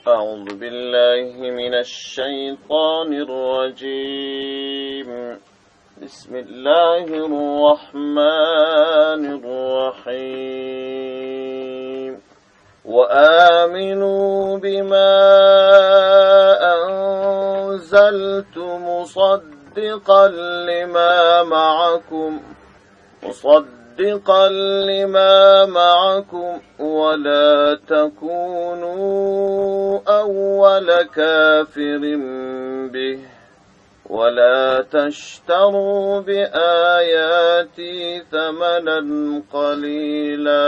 أعوذ بالله من الشيطان الرجيم بسم الله الرحمن الرحيم وآمنوا بما أنزلت مصدقا لما معكم ولا تكونوا أول كافر به ولا تشتروا بآياتي ثمنا قليلا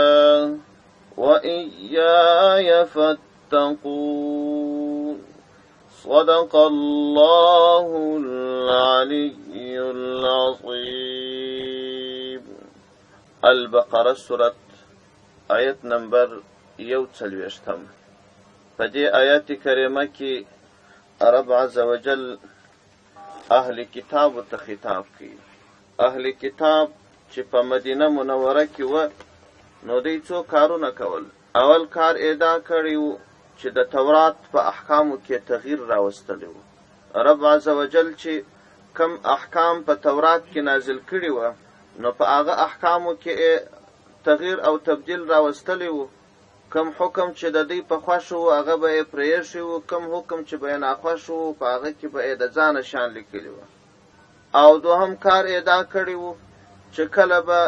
وإياي فاتقون صدق الله العلي العظيم. البقره سورت آیت نمبر 41. په دې آیت کریمه کې رب عز وجل اهل کتاب ته خطاب کوي. اهل کتاب چې په مدینه منوره کې و نو دوی څو کارونه کول. اول کار ادا کړی و چې د تورات په احکامو کې تغییر راوستلی و. رب عز وجل چې کم احکام په تورات کې نازل کړي و نو په هغه احکامو کې تغییر او تبدیل راوستلی و. کم حکم چې د دوی په خوښ و هغه به یې پرېښی و، کم حکم چې به یې ناخوښ و په هغه کې به یې د ځانه شان لیکلي و. او دوهم کار ادا کړی و چې کله به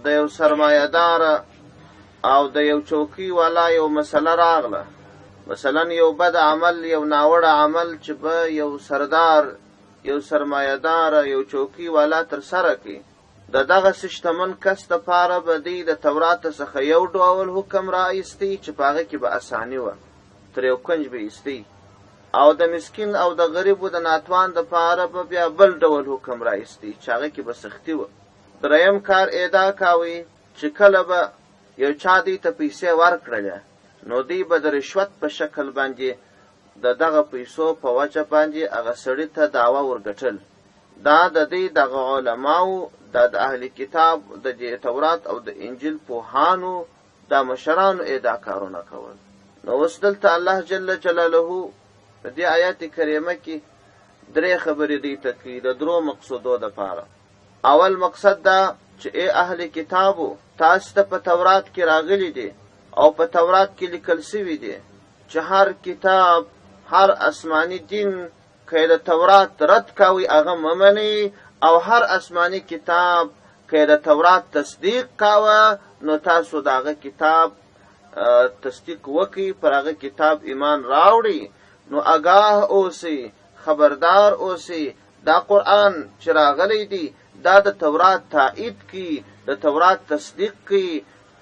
د یو سرمایه‌داره او د یو چوکۍ والا یو مسله راغله، مثلا یو بد عمل، یو ناوړه عمل چې به یو سردار، یو سرمایه‌داره، یو چوکۍ والا ترسره کړي، د دغه شتمن کس دپاره به دوی د تورات څخه یو ډول حکم راایستی چې په هغه کې به اساني وه، تر یو کنج به ایستی، او د مسکین او د غریبو د ناتوان دپاره به بیا بل ډول حکم راایستی چې هغه کې به سختي وه. دریم کار ادا کاوی چې کله به یو چا دوی ته پیسې ورکړلې نو دوی به د رشوت په شکل باندې د دغه پیسو په وجه باندې هغه سړي ته دعوه ورګټل. دا د دوی دغه علماو، دا د اهل کتاب، د تورات او د انجیل پوهانو، دا مشرانو ادا کارونه کول. نو اوس دلته الله جل جلاله په دې آیات کریمه کې درې خبرې دوی ته کوي د درو مقصودو دپاره. اول مقصد دا چې ای اهل کتابو، تاسو ته په تورات کې راغلی دی او په تورات کې لیکل سوي دی چې هر کتاب، هر آسماني دین که د تورات رد کوي هغه مه منئ، او هر آسماني کتاب که د تورات تصدیق کاوه نو تاسو د هغه کتاب تصدیق وکئ، پر هغه کتاب ایمان راوړئ. نو آگاه اوسئ، خبردار اوسئ، دا قرآن چې راغلی دی دا د تورات تایید کی، د تورات تصدیق کی.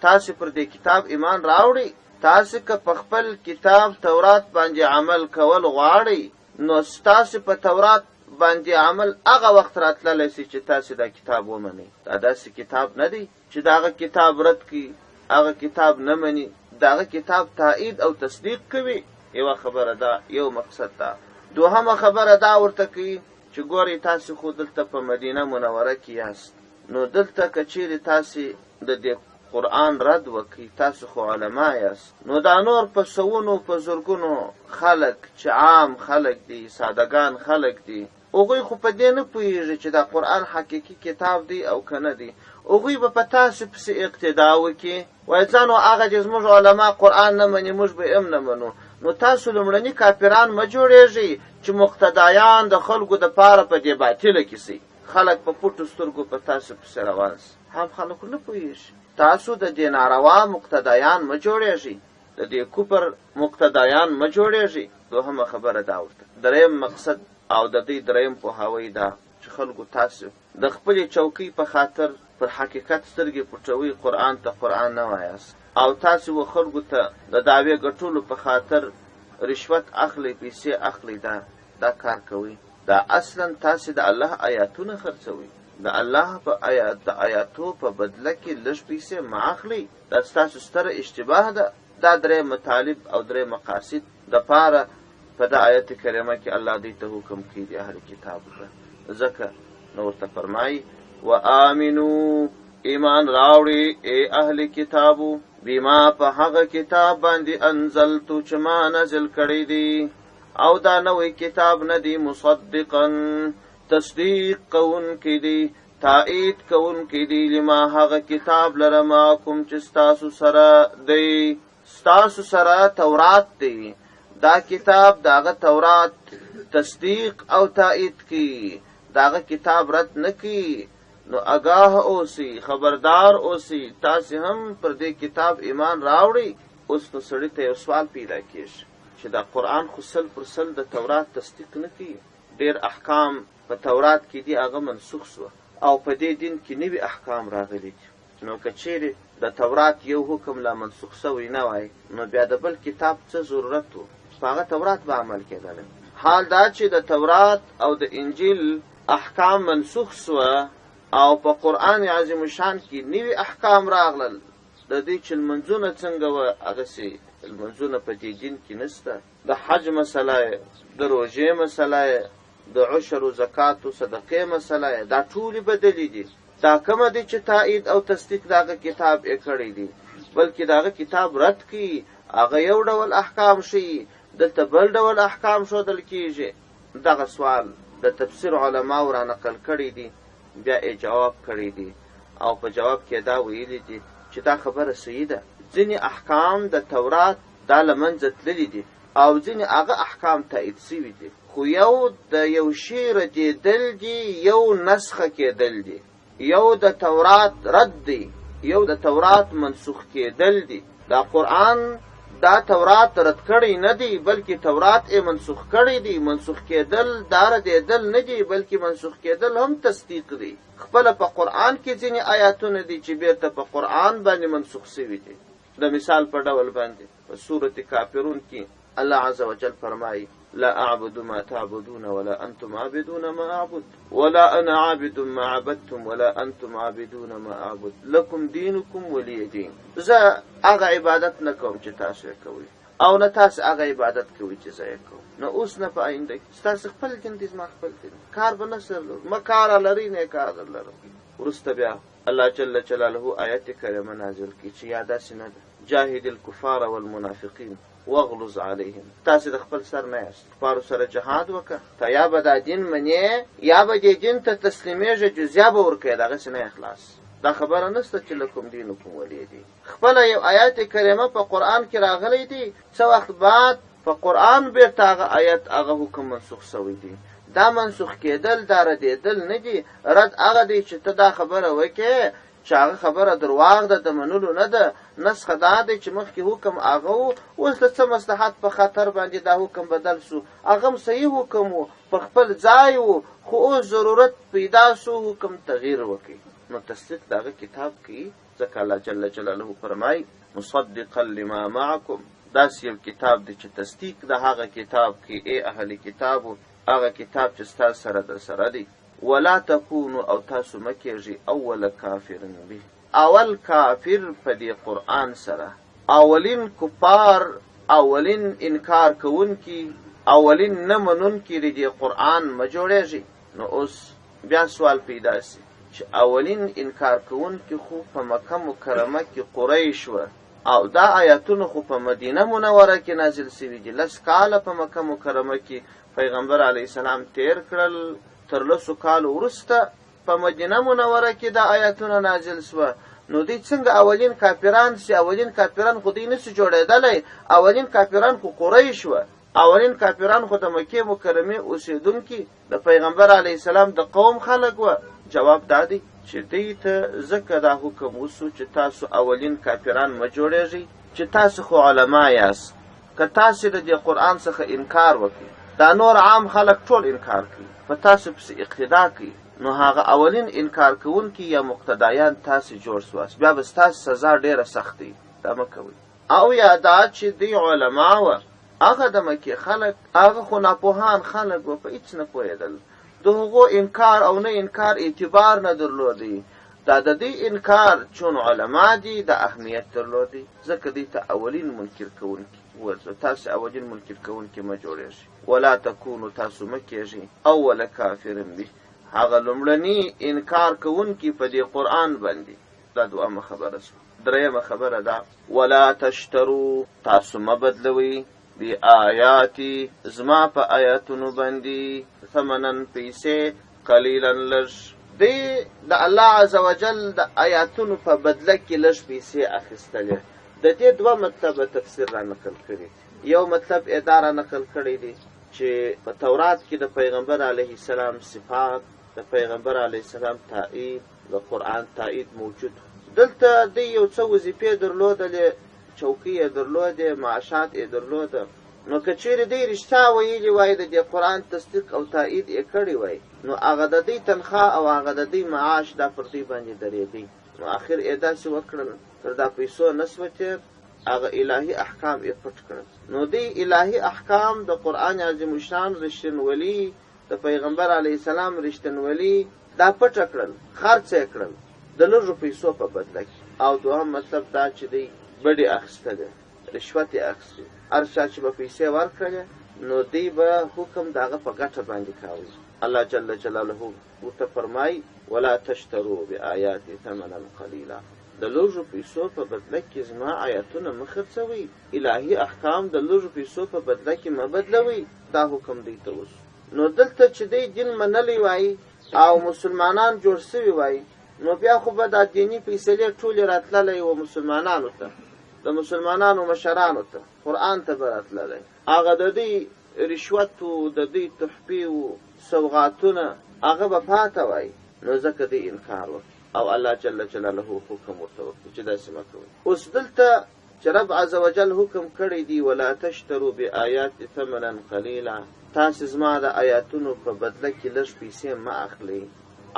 تاسو پر دې کتاب ایمان راوړئ. تاسو که په خپل کتاب تورات باندې عمل کول غواړئ نو ستاسو په تورات باندې عمل هغه وخت راتللی سي چې تاسو دا کتاب ومنئ. دا داسې کتاب نه دی چې د هغه کتاب رد کړي، هغه کتاب نه مني، د هغه کتاب تایید او تصدیق کوي. یوه خبره ده، یو مقصد ده. دوهمه خبره دا ورته کوي چې ګورئ تاسو خو دلته په مدینه منوره کې یاست، نو دلته که چیرې تاسې د دې قرآن رد وکړي، تاسو خو علما یاست، نو دا نور په سوونو په زرګونو خلک چې عام خلک دي، سادهګان خلک دي، هغوی خو په دې نه پوهېږي چې دا قرآن حقیقي کتاب دی او که نه دی. هغوی به په تاسو پسې اقتدا وکړي، وایي ځه نو هغه چې زموږ علما قرآن نه مني موږ به هم نه منو. نو تاسو لومړني کافران مه جوړېږئ چې مقتدایان د خلکو دپاره په دې باطله کې سئ. خلک په پټو سترګو په تاسو پسې روان سي، هم خلکو نه پوهېږي. تاسو د دې ناروا مقتدایان مه جوړېږئ، د دې کفر مقتدایان مه جوړېږئ. دوهمه خبره دا ورته. دریم مقصد او د دې دریم پوهاوی دا چې خلکو تاسو د خپلې چوکۍ په خاطر پر حقیقت سترګې پټوئ، قرآن ته قرآن نه وایاست، او تاسو و خلکو ته د دعوې ګټلو په خاطر رشوت اخلئ، پیسې اخلئ، دا کار کوئ. دا اصلا تاسو د الله آیاتونه خرڅوئ، د الله په د آیاتو په بدله کې لږ پیسې مه اخلئ. دا ستاسو ستره اشتباه ده. دا درې مطالب او درې مقاصد دپاره په دا آیت کریمه کې الله دوی ته حکم کوي د اهل کتابو ته. ځکه نو ورته فرمایي وآمنو ایمان راوړي ای اهل کتابو بما په هغه کتاب باندې انزلتو چې ما نازل کړی دی او دا نوې کتاب نه دی مصدقا تصدیق کوونکی دی تایید کوونکی دی لما هغه کتاب لره معکم چې ستاسو سره دی ستاسو سره تورات دی دا کتاب داغه تورات تصدیق او تایید کی داغه کتاب رد نکی نو آگاه اوسی خبردار اوسی تاسو هم پر دې کتاب ایمان راوړی اوس نو سړی ته یو سوال پیدا کیږي چې دا قرآن خو 100% د تورات تصدیق نکی ډیر احکام په تورات کې دي هغه منسوخ شو او په دې دین کې نوي احکام راغلي نو کچېره د تورات یو حکم لا منسوخ شوی نه وای نو بیا د بل کتاب څه ضرورت وو هغه تورات به عمل کېدل حال دا چې د تورات او د انجیل احکام منسوخ شو او په قرآن عظیم شان کې نوي احکام راغلل د دې چې منځونه څنګه و هغه سي منځونه په دې دین کې نشته د حج مسله د روزې مسله د عشر و زکات و صدقې مسله دا ټول بدلی دي دا کوم دي چې تایید او تصدیق داغه کتاب یې کړی دي بلکې داغه کتاب رد کی هغه یو ډول احکام شي دلته بل ډول احکام شو دل کیږي دغه سوال د تفسیر علما ور نقل کړی دي بیا یې جواب کړی دي او په جواب کې دا ویلي دي چې دا خبره صحیح ده ځینې احکام د تورات دا لمنځه تللي دي او ځینې هغه احکام تایید شوي دي خو یو د یو شی ردېدل دي یو نسخه کېدل دي یو د تورات رد دی یو د تورات منسوخ کېدل دي دا قرآن دا تورات رد کړی نه دی بلکې تورات یې منسوخ کړی دی منسوخ کېدل دا ردېدل نه دی بلکې منسوخ کېدل هم تصدیق دی خپله په قرآن کې ځینې آیاتونه دي چې بیرته په قرآن باندې منسوخ شوي دي د مثال په ډول باندې په سورة کافرون کې الله عز وجل فرمایي لا اعبد ما تعبدون ولا انتم عابدون ما اعبد ولا انا عابد ما عبدتم ولا انتم عابدون ما اعبد لكم دينكم ولي دين زه هغه عبادت نه کوم چې تاسو یې کوئ او نه تاسو هغه عبادت کوئ چې زه یې کوم نو اوس نه په آینده ستاسو خپل دین دي زما خپل دین کار به نه سره ما کار لري نه کار لرم وروسته بیا الله جل جلاله آیت کریمه نازل کی چې یاداسې نه ده جاهد الكفار والمنافقين واغلظ عليهم تاسو د خپل سر نه یاست کفارو سره جهاد وکړه ته یا به دا دین منې یا به دې دین ته تسلیمیږي جزیه به ورکوې دغسې نه اخلاص دا خبره نشته چې لکم دینکم ولی دین خپله یو آیت کریمه په قرآن کې راغلی دی څه وخت بعد په قرآن بیرته هغه آیت هغه حکم منسوخ شوی دی دا منسوخ کېدل دا ردېدل نه دي رد هغه دی چې ته دا خبره وکې چې هغه خبره درواغ ده د منلو نه ده نسخه دا دی چې مخکې حکم هغه و اوس د څه مصلحت په خاطر باندې دا حکم بدل سو هغه هم صحیح حکم و په خپل ځای و خو اوس ضرورت پیدا سو حکم تغییر وکړي نو تصدیق دغه کتاب کې ځکه الله جل جلاله فرمایي مصدقا لما معکم داسې یو کتاب دی چې تصدیق د هغه کتاب کې ای اهل کتابو هغه کتاب چې ستاسو سره در سره دی ولا تكونوا او تاسو مکیږي اول کافر به اول کافر په دې قرآن سره اولین کفار اولین انکار کوونکی اولین نه منونکی دې قرآن ما جوړېږي نو اوس بیا سوال پیدا شي چې اولین انکار کوونکی خو په مکه مکرمه کې قریش و او دا آیاتونه خو په مدینه منوره کې نازل شوي دي 10 کاله په مکه مکرمه کې پیغمبر علیه السلام تیر کړل تر 10 کال وروسته په مدینه منوره کې دا آیاتونه نازل شوه نو دوی څنګه اولین کافران سي اولین کافران خو دوی نسي جوړېدلی اولین کافران خو قریش وه اولین کافران خو د مکې مکرمې اوسېدونکي د پیغمبر علیه السلام د قوم خلک وه جواب دا دی چې دوی ته ځکه دا حکم وسو چې تاسو اولین کافران مه جوړېږئ چې تاسو خو علما یاست که تاسو د دې قرآن څخه انکار وکړئ دا نور عام خلک ټول انکار کوي په تاسو پسې اقتدا کوي نو هغه اولین انکار کوونکي یا مقتدایان تاسو جوړ سواست بیا به ستاسو سزا ډېره سخت وي دا مه کوئ او یا دا چې دوی علما وه هغه د مکې خلک هغه خو ناپوهان خلک وه په هېڅ نه پوهېدل د هغو انکار او نه انکار اعتبار نه درلودی دا د دې انکار چون علما دي د اهمیت درلودی ځکه دوی ته اولین منکر کوونکي ورته تاسو اولین منکر کوونکي مه جوړېږئ ولا تکونو تاسو مه کېږئ اول کافر به هغه لومړني انکار کوونکي په دې قرآن باندې دا دویمه خبره شوه. درېیمه خبره ده ولا تشترو، تاسو مه بدلوئ بآیاتي، زما په آیاتونو باندې ثمنن پیسې قلیلا لږ. دی د الله عز وجل د آیاتونو په بدله کې لږ پیسې اخیستلې. د دې دوه مطلبه تفسیر را نقل کړي. یو مطلب دا را نقل کړی دی چې په تورات کې د پیغمبر علیه السلام صفات، د پیغمبر علیه السلام تایید، د قرآن تایید موجود. دلته دی یو څه وظیفې درلودلې، چوکۍ یې درلودې، معاشات یې درلوده. نو که چیرې دی رښتیا ویلي وای، د دې قرآن تصدیق او تایید یې کړی وای، نو هغه د دې تنخواه او هغه د دې معاش دا پر دوی باندې درېدی. نو آخر یې داسې وکړل تر دا پیسو نسوتې هغه الهي احکام یې پټ کړل. نو دی الهي احکام د قرآن عظیم الشان رښتینولي، د پیغمبر علیه السلام رښتینولي دا پټ کړل، خرڅ یې کړل د لږو پیسو په بدله کې. او دوهم مطلب دا چې دی بډې اخیستلې، رشوت یې اخیستې. هر چا چې به پیسې ورکړلې نو دی به حکم د هغه په ګټه باندې کاوه. الله جل جلاله ورته فرمایي ولا تشترو بآیاتي ثمنا قلیلا، د لږو پیسو په بدله کې زما آیاتونه مه خرڅوئ، الهي احکام د لږو پیسو په بدله کې مه بدلوئ. دا حکم دی ته اوس. نو دلته چې دی دین منلی وای او مسلمانان جوړ سوي وای، نو بیا خو به دا دیني فیصلې ټولې راتللی و مسلمانانو ته، د مسلمانانو مشرانو ته، قرآن ته به راتللی. هغه د دوی رشوت و د دوی تحفې و سوغاتونه هغه به پاته وای. نو ځکه دی انکار وکړي او الله جل جلاله حکم ورته وکړي چې داسې مه کوئ. اوس دلته چې رب عز وجل حکم کړی دی ولا تشترو بآیات ثمنا قلیلا، تاسې زما د آیاتونو په بدله کې لږ پیسې مه اخلئ.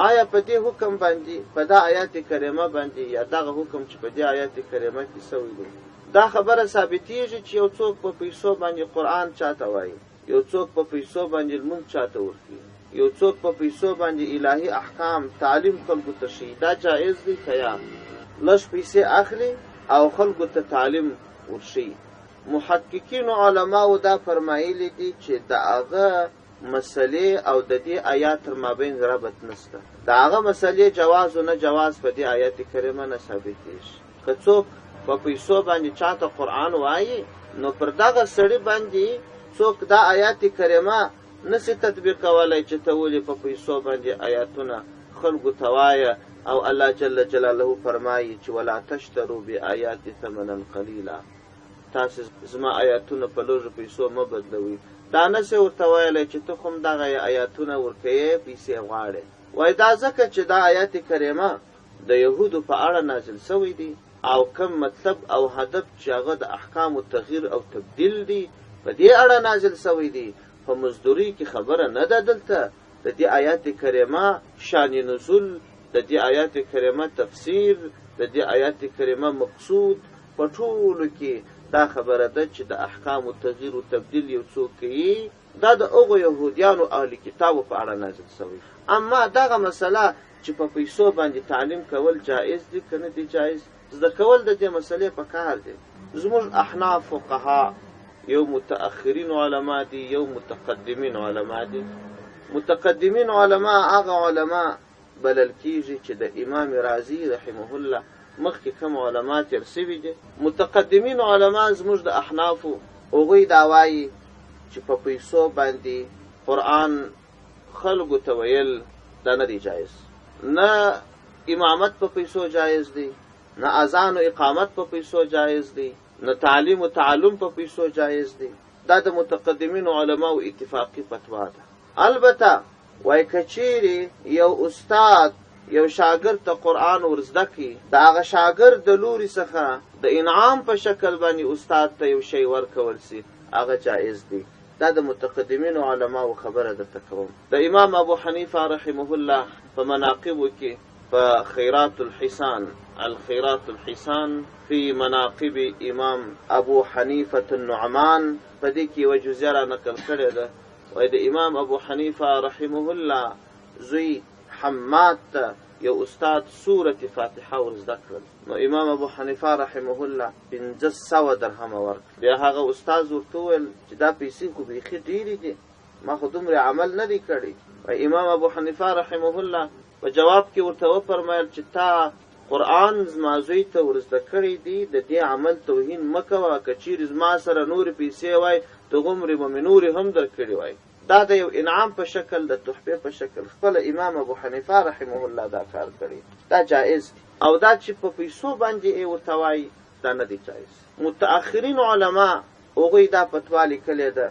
آیا په دې حکم باندې، په دا آیات کریمه باندې، یا دغه حکم چې په دې آیات کریمه کې سوی دی، دا خبره ثابتېږي چې یو څوک په پیسو باندې قرآن چاته وایي، یو څوک په پیسو باندې لمونځ چاته ورکوي، یو څوک په پیسو باندې الهي احکام تعلیم خلکو ته ښیي، دا جایز دی که یا لږ پیسې اخلي او خلکو ته تعلیم ورښیي؟ محققینو علماو دا فرمایلی دي چې د هغه مسلې او د دې آیات تر مابین ربط نشته. د هغه مسلې جواز و نه جواز په دې آیات کریمه نه ثابتېږي. که څوک په پیسو باندې چاته قرآن وایي، نو پر دغه سړي باندې څوک دا آیات کریمه نسی تطبیقولی چې ته ولې په پیسو باندې آیاتونه خلکو ته وایه. او الله جل جلاله فرمایي چې ولا تشترو بآیات ثمنا قلیلا، تاسې زما آیاتونه په لږو پیسو مه بدلوئ. دا نسی ورته ویلی چې ته خو هم دغه آیاتونه ورکوې پیسې غواړې. وایي دا ځکه چې دا آیات کریمه د یهودو په اړه نازل سوی دی او کم مطلب او هدف چې هغه د احکامو تغییر او تبدیل دی په دې اړه نازل سوی دی. په مزدوري کې خبره نه ده. دلته د دې آیات کریمه شان نزول، د دې آیات کریمه تفسیر، د دې آیات کریمه مقصود په ټولو کې دا خبره ده چې د احکامو تغییر او تبدیل یو څوک کوي، دا د هغو یهودیانو اهل کتابو په اړه نازل شوی. اما دغه مسله چې په پیسو باندې تعلیم کول جایز دي که نه دي جایز، زده کول د دې مسلې په کار دی. زموږ احناف فقها یو متأخرین علما دي، یو متقدمین علما دي. متقدمین علما هغه علما بلل کیږي چې د امام رازی رحمه الله مخکې کوم علما تیر سوي دي. متقدمین علما زموږ د احنافو هغوی دا وایي چې په پیسو باندې قرآن خلکو ته ویل دا نه دی جایز. نه امامت په پیسو جایز دی، نه اذان و اقامت په پیسو جایز دی، نه تعلیم و تعلم په پیسو جایز دی. دا د متقدمین علماو اتفاقی فتوا ده. البته وای کچیری یو استاد یو شاګرد ته قرآن ورزده کړي، د هغه شاګرد د لوري څخه د انعام په شکل باندې استاد ته یو شی ورکول سي، هغه جایز دی. دا د متقدمینو علماو خبره درته کوم. د امام ابو حنیفه رحمه الله په مناقبو کې په خیرات الحسان، الخیرات الحسان فی مناقب امام ابو حنیفه النعمان، په دې کې یوه جزیه را نقل کړې ده. وایي د امام ابو حنیفه رحمه الله زوی حماد ته یو استاد سورة فاتحه ورزده کړل. نو امام ابو حنیفه رحمه الله 500 درهمه ورکړل. بیا هغه استاد ورته وویل چې دا پیسې خو بیخي ډېرې دي، ما خو دومره عمل نه دی کړی. امام ابو حنیفه رحمه الله په جواب کې ورته وفرمایل چې تا قرآن زما زوی ته ورزده کړی دی، د دې عمل توهین مه کوه. که چیرې زما سره نورې پیسې وای دغومرې به مې نورې هم درکړې وای. دا د یو انعام په شکل، د تحفې په شکل خپله امام ابو حنیفه رحمه الله دا کار کړی، دا جایز دی. او دا چې په پیسو باندې یې ورته وایي دا نه دی جایز. متأخرین علما هغوی دا فتوا لیکلې ده،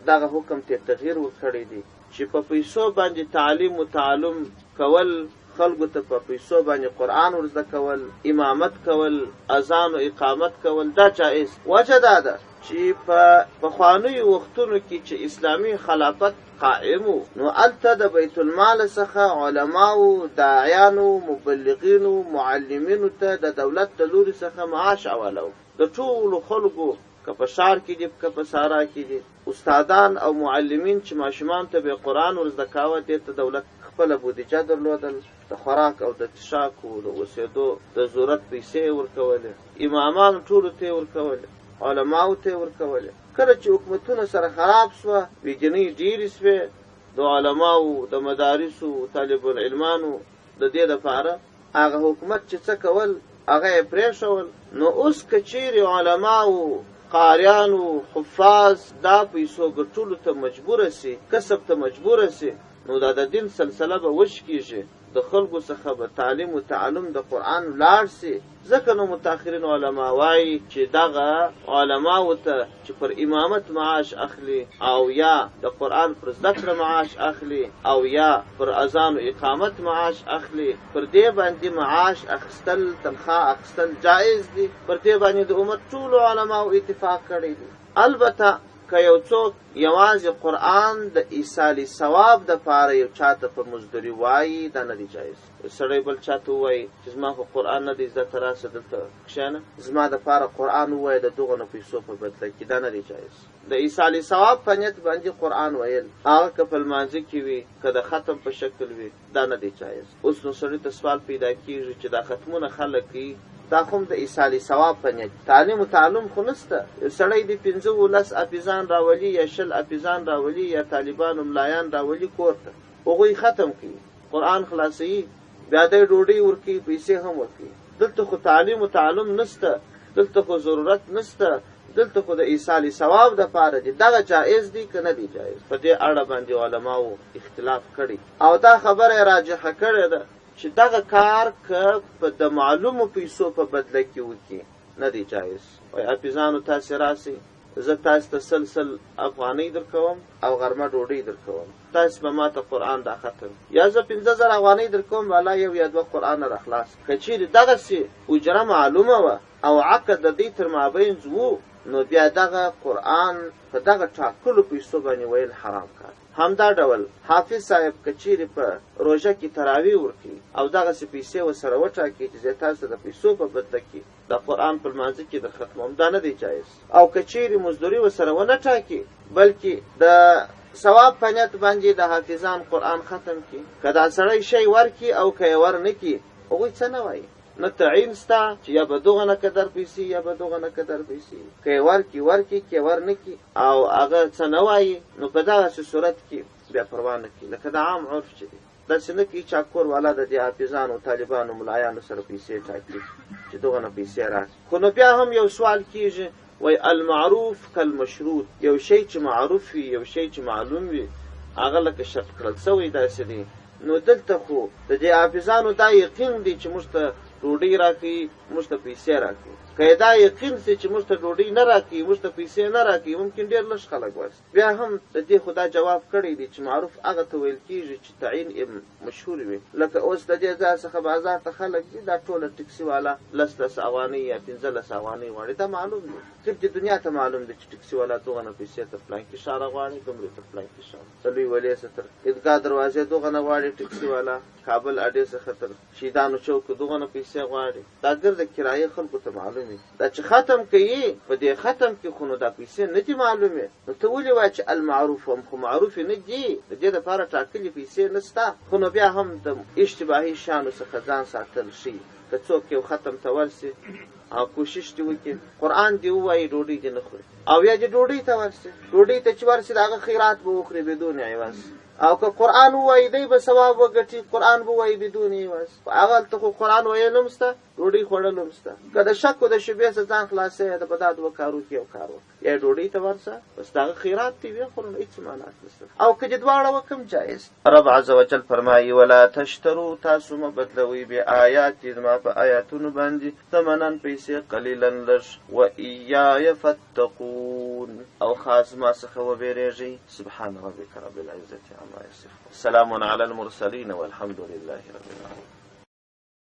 دغه حکم ته تغییر ورکړی دی چې په پیسو باندې تعلیم و تعلم کول، خلکو ته په پیسو باندې قرآن ورزده کول، امامت کول، اذان و اقامت کول، دا جایز. وجه دا ده چې په پخوانیو وختونو کې چې اسلامي خلافت قائم و، نو هلته د بیت المال څخه علماو، داعیانو، مبلغینو، معلمینو ته د دولت د لوري څخه معاش اولو. د ټولو خلکو که په ښار کې دي که په صحرا کې دي، استادان او معلمین چې ماشومان ته به قرآن ورزده کاوه، دې ته دولت خپله بودیجه درلودل، د خوراک او د څښاکو د اوسېدو د ضرورت پیسې ورکولې، امامانو ټولو ته یې ورکولې، علماو ته یې ورکولې. کله چې حکومتونه سره خراب سوه، بېدینۍ ډېرې سوې، د علماو، د مدارسو، طالب العلمانو د دې دپاره هغه حکومت چې څه کول هغه یې پرېښول. نو اوس که چیرې علماو، قاریانو، حفاظ دا پیسو ګټلو ته مجبوره سي، کسب ته مجبوره سي، نو دا د دین سلسله به وش کېږي، د خلکو څخه به تعلیم و تعلم د قرآن لاړ سي. ځکه نو متأخرین علما وایي چې دغه علماو ته چې پر امامت معاش اخلي، او یا د قرآن پر زده کړه معاش اخلي، او یا پر اذان و اقامت معاش اخلي، پر دې باندې معاش اخیستل، تنخواه اخیستل جایز دي. پر دې باندې د امت ټولو علماو اتفاق کړی دی. البته که یو څوک یوازې قرآن د ایصال ثواب دپاره یو چاته په مزدوري وایي، دا نه دی جایز. سړی بل چاته ووایي چې زما خو قرآن نه دی زده، ته راسه دلته کښېنه زما دپاره قرآن ووایه د دغو نه پیسو په بدله کې، دا نه دی جایز. د ایصال ثواب په نیت باندې قرآن ویل، هغه که په لمانځه کې وي که د ختم په شکل وي، دا نه دی جایز. اوس نو سړي ته سوال پیدا کېږي چې دا ختمونه خلک کوي، دا خو د ایصال ثواب په نیت، تعلیم و تعلم خو نسته. سړی د 15 حافظان راولي یا 20 حافظان راولي یا طالبان و ملایان راولي کور ته، هغوی ختم کوي، قرآن خلاصوي، بیا دی ډوډۍ ورکوي، پیسې هم ورکوي. دلته خو تعلیم و تعلم نسته، دلته خو ضرورت نسته، دلته خو د ایصال ثواب دپاره دی. دغه جایز دی که نه دی جایز؟ په دې اړه باندې علماو اختلاف کړی، او دا خبره یې راجحه کړې ده چې دغه کار که په د معلومو پیسو په بدله کې وکړي نه دی جایز. وایي حافظانو تاسې راسئ، زه تاسې ته 100 افغانۍ درکوم او غرمه ډوډۍ درکوم، تاسې به ما ته قرآن دا ختم، یا زه 50,000 افغانۍ درکوم، والا 1 یا 2 قرآن را خلاص. که چیرې دغسې اجره معلومه وه او عقد د دې تر مابینځ وو، نو بیا دغه قرآن په دغه ټاکلو پیسو باندې ویل حرام کار. همدا ډول حافظ صاحب که چیرې په روژه کې تراویح ورکړي او دغسې پیسې ورسره وټاکي چې زه تاسو د پیسو په بدله کې د قرآن په لمانځه کې د ختموم، دا نه دی جایز. او که چیرې مزدوري ورسره ونه ټاکي، بلکې د ثواب په نیت باندې د حافظان قرآن ختم کړي، که دا سړی شی ورکړي او که یې ورنکړي، هغوی څه نه وایي، نه تعین سته چې یا به دغه نه قدر پیسې یا به دغه نه قدر پیسې، که یې ورکړي که یې ورنکړي او هغه څه نه وایي، نو په دغسې صورت کې بیا پروا نه کوي. لکه د عام عرف چې دی داسې نه کوي چې کور والا د دې حافظانو، طالبانو، ملایانو سره پیسې ټاکي چې دغه نه پیسې راکړي. خو نو بیا هم یو سوال کېږي، وایي المعروف کالمشروط، یو شی چې معروف وي، یو شی چې معلوم وي، هغه لکه شرط کړل سوی داسې دی. نو دلته خو د دې حافظانو دا یقین دی چې موږ ته ډوډۍ راکوي، موږ ته پیسې راکوي. که دا یقین سي چې موږ ته ډوډۍ نه راکوي، موږ ته پیسې نه راکوي، ممکن ډېر لږ خلک واسي. بیا هم د دې خو دا جواب کړی دی چې معروف هغه ته ویل کېږي چې تعین یې مشهور وي. لکه اوس د دې ځای څخه بازار ته خلک دي، دا ټوله ټکسي والا 10 افغانۍ یا 15 افغانۍ غواړي، دا معلوم دی. ټیپ د دنیا ته معلوم دی چې ټکسي والا دغه نه پیسې تر فلانکي ښاره غواړي، دومرې تر فلانکي ښاره، د لوی ولې څخه تر عیدګاه دروازې دغه نه غواړي ټکسي والا، کابل اډې څخه تر شهیدانو چوک دغه نه پیسې غواړي. دا ګرده کرایې خلکو ته معلومې. دا چې ختم کوي، په دې ختم کې خو نو دا پیسې نه دي معلومې، نو ته ولې وایې چې المعروف هم خو معروفې نه دي، د دې دپاره ټاکلې پیسې نسته. خو نو بیا هم د اشتباهي شیانو څخه ځان ساتل ښي. که څوک یو ختم ته ورسي او کوشش دې وکړي، قرآن دې ووایي، ډوډۍ دې نه خوري، او یا چې ډوډۍ ته ورسي، ډوډۍ ته چې ورسي د هغه خیرات به وکړي بدون عوض. او که قرآن ووایي دی به ثواب وګټي، قرآن به ووایي بدون عوض. هغلته خو قرآن ویل هم شته، ډوډۍ خوړل هم شته. که د شک او د شبهې څخه ځان خلاصوې، د په دا دوه کارو کې یو کار وکړه، یا ډوډۍ ته ورسه بس د هغه خیرات دې ویې خورو، هېڅ معنات نشته. او که چې دواړه وکړم جایز. رب عز وجل فرمایي ولا تشترو، تاسو مه بدلوئ بآیات زما په آیاتونو باندې ثمنا پیسې قلیلا لږ، وایای فتقون، او خاص ما څخه وبېرېږئ. سبحان ربک رب العزة عما یصفون، سلام علی المرسلین والحمد لله رب العالمین.